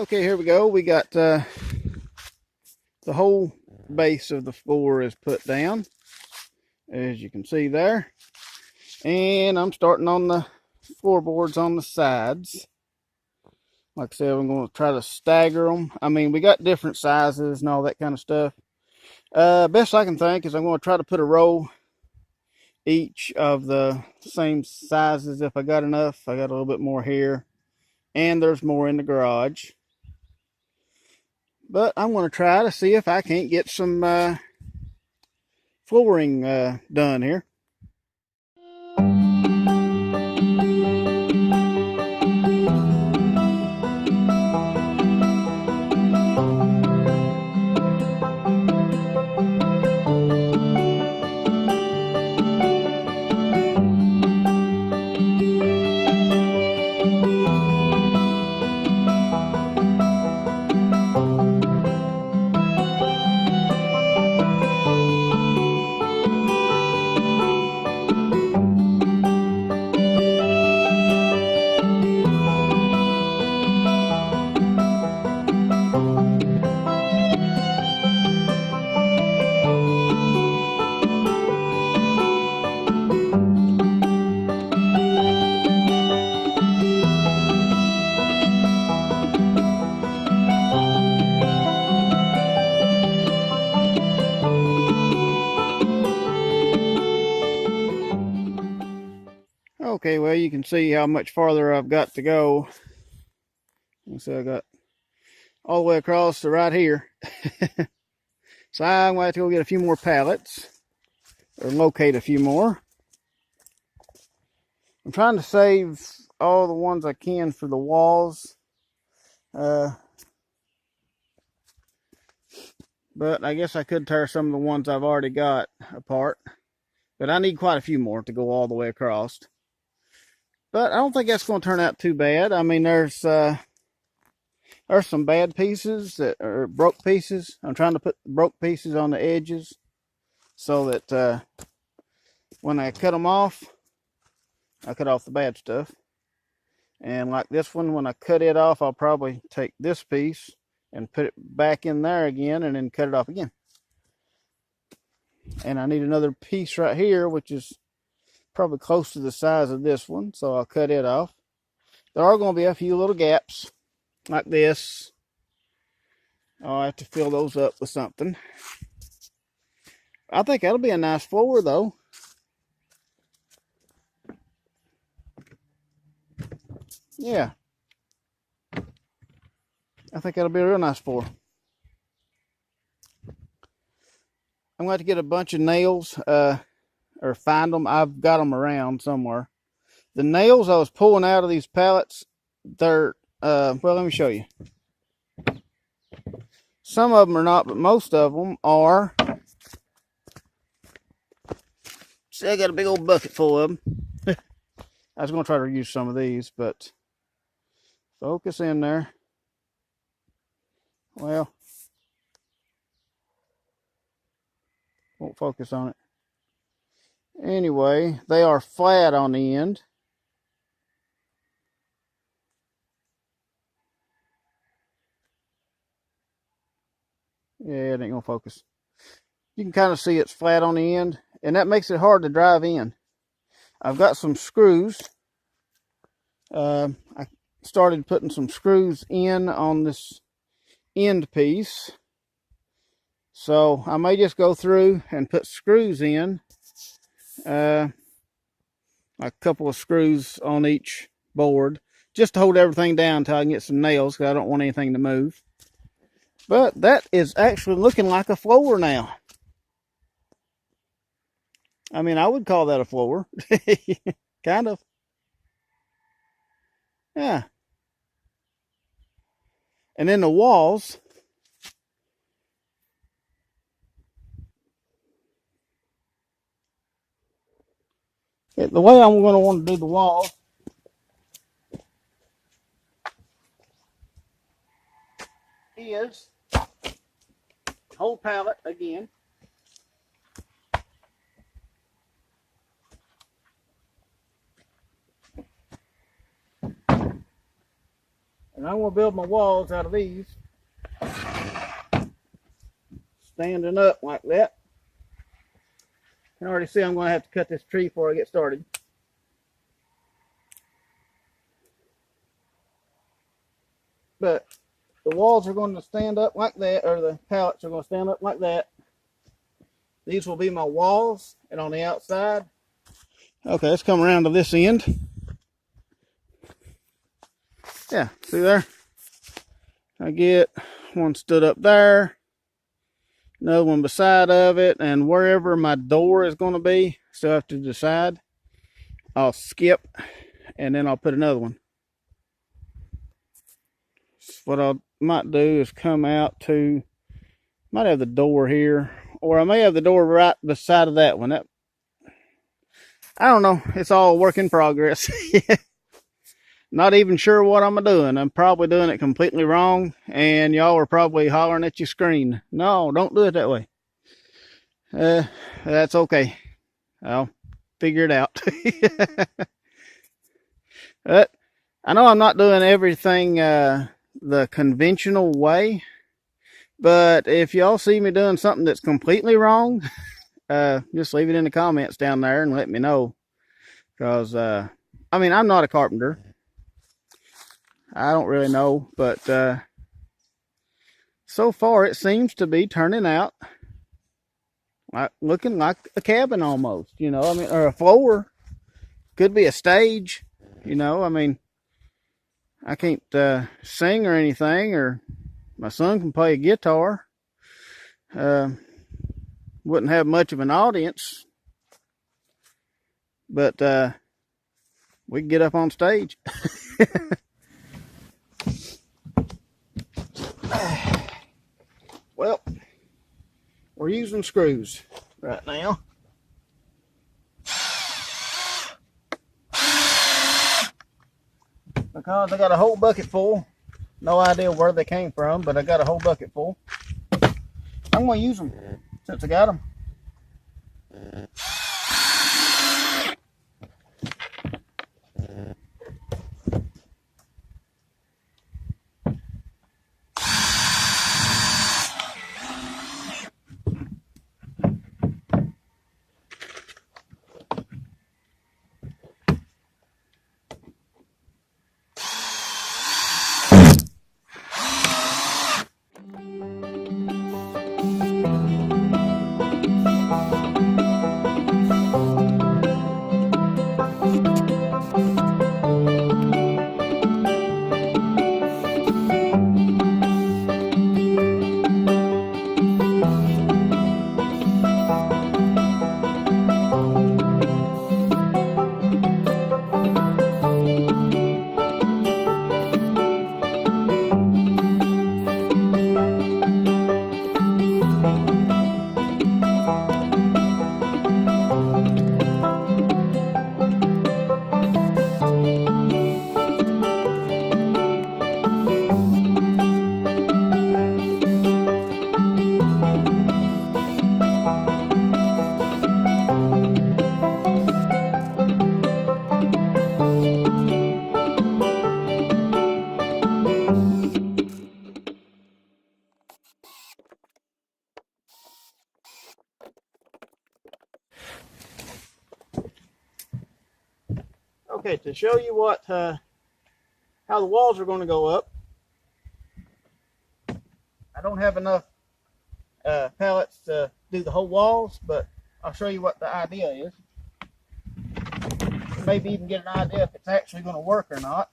Okay, here we go. We got the whole base of the floor is put down, as you can see there. And I'm starting on the floorboards on the sides. Like I said, I'm going to try to stagger them. I mean, we got different sizes and all that kind of stuff. Best I can think is I'm going to try to put a row each of the same sizes if I got enough. I got a little bit more here, and there's more in the garage. But I'm going to try to see if I can't get some flooring done here. Okay, well, you can see how much farther I've got to go. So I got all the way across to right here. So I'm going to have to go get a few more pallets, or locate a few more. I'm trying to save all the ones I can for the walls. But I guess I could tear some of the ones I've already got apart. But I need quite a few more to go all the way across. But I don't think that's going to turn out too bad. I mean, there's some bad pieces that are broke pieces. I'm trying to put the broke pieces on the edges so that when I cut them off, I cut off the bad stuff. And like this one, when I cut it off, I'll probably take this piece and put it back in there again and then cut it off again. And I need another piece right here, which is probably close to the size of this one, so I'll cut it off. There are going to be a few little gaps like this. I'll have to fill those up with something. I think that'll be a nice floor, though. Yeah. I think that'll be a real nice floor. I'm going to have to get a bunch of nails, or find them. I've got them around somewhere. The nails I was pulling out of these pallets, they're, well, let me show you. Some of them are not, but most of them are. See, I got a big old bucket full of them. I was going to try to use some of these, but focus in there. Well, won't focus on it. Anyway, they are flat on the end. Yeah, it ain't gonna focus. You can kind of see it's flat on the end, and that makes it hard to drive in. I've got some screws. I started putting some screws in on this end piece. So I may just go through and put screws in. A couple of screws on each board, just to hold everything down until I can get some nails, because I don't want anything to move. But that is actually looking like a floor now. I mean, I would call that a floor. Kind of. Yeah. And then the walls. The way I'm going to want to do the wall is whole pallet again. And And I'm going to build my walls out of these, standing up like that. You can already see I'm going to have to cut this tree before I get started. But the walls are going to stand up like that, or the pallets are going to stand up like that. These will be my walls, and on the outside. Okay, let's come around to this end. Yeah, see there? I get one stood up there, another one beside of it, and wherever my door is going to be, still have to decide. I'll skip, and then I'll put another one. What I might do is come out to, might have the door here, or I may have the door right beside of that one. I don't know. It's all work in progress. Not even sure what I'm doing. I'm probably doing it completely wrong, and y'all are probably hollering at your screen. No, don't do it that way. That's okay. I'll figure it out. But I know I'm not doing everything the conventional way, but if y'all see me doing something that's completely wrong, just leave it in the comments down there and let me know. Because, I mean, I'm not a carpenter. I don't really know, but so far it seems to be turning out like looking like a cabin almost, you know, I mean, or a floor. Could be a stage, you know, I mean, I can't sing or anything, or my son can play a guitar. Wouldn't have much of an audience, but we can get up on stage. Well, we're using screws right now. Because I got a whole bucket full. No idea where they came from, but I got a whole bucket full. I'm going to use them since I got them. Okay, to show you what how the walls are going to go up, I don't have enough pallets to do the whole walls, but I'll show you what the idea is. Maybe even get an idea if it's actually going to work or not.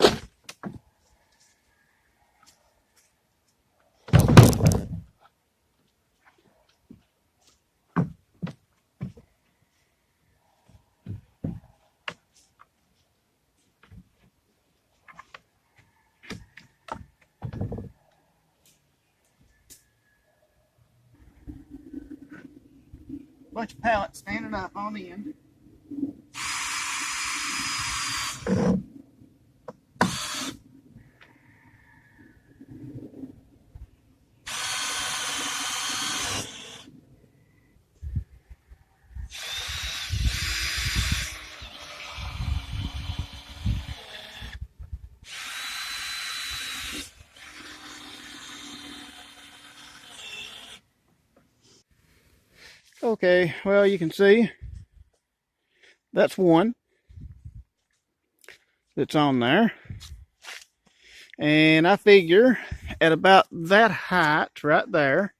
Bunch of pallets standing up on the end. Okay, well, you can see that's one that's on there. And I figure at about that height right there,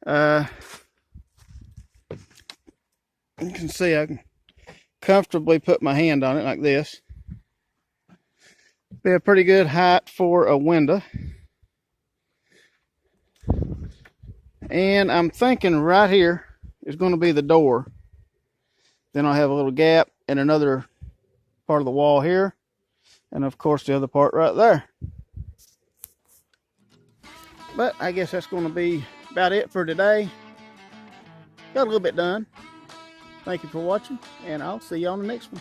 you can see I can comfortably put my hand on it like this. Be a pretty good height for a window. And I'm thinking right here is going to be the door. Then I'll have a little gap and another part of the wall here. And of course the other part right there. But I guess that's going to be about it for today. Got a little bit done. Thank you for watching, and I'll see you on the next one.